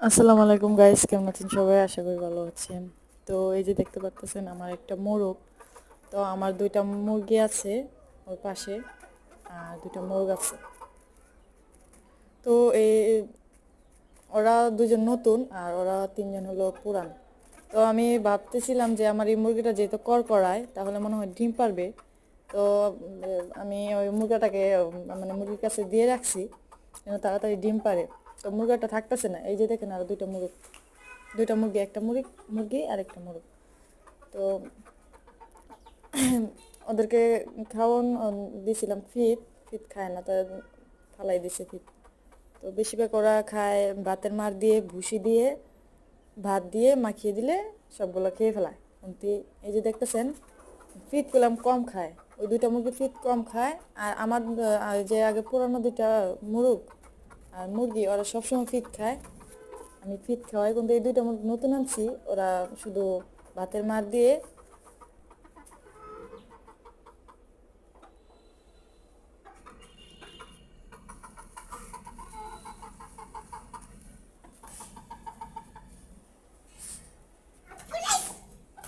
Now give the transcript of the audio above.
আসসালামু আলাইকুম গাইস, কেমন আছেন সবাই? আশা করি ভালো আছেন। তো এই যে দেখতে পাচ্ছেন আমার একটা মোরগ। তো আমার দুইটা মুরগি আছে ওর পাশে, আর দুইটা মোরগ আছে। তো এই ওরা দুজন নতুন আর ওরা তিনজন হলো পুরান। তো আমি ভাবতেছিলাম যে আমার এই মুরগিটা যেহেতু কড়ায় তাহলে মনে হয় ডিম পারবে। তো আমি ওই মুরগাটাকে মানে মুরগির কাছে দিয়ে রাখছি যেন তাড়াতাড়ি ডিম পারে। তো মুরগাটা থাকতেছে না, এই যে দেখেন আর দুইটা মুরগি, একটা মুরগি আর একটা মোরগ। তো ওদেরকে খাওয়ান দিয়েছিলাম ফিট, ফিট খায় না, তো ফালাই দিছে ফিট। তো বেশিরভাগ ওরা খায় ভাতের মার দিয়ে, ভুসি দিয়ে, ভাত দিয়ে মাখিয়ে দিলে সবগুলো খেয়ে ফেলায়। কিন্তু এই যে দেখতেছেন ফিট পেলাম কম খায়, ওই দুইটা মুরগি ফিট কম খায়। আর আমার যে আগে পুরানো দুইটা মুরগ আর মুরগি ওরা সবসময় ফিট খায়, আমি ফিট খাওয়াই। কিন্তু এই দুইটা মুরগি নতুন আনছি, ওরা শুধু ভাতের মার দিয়ে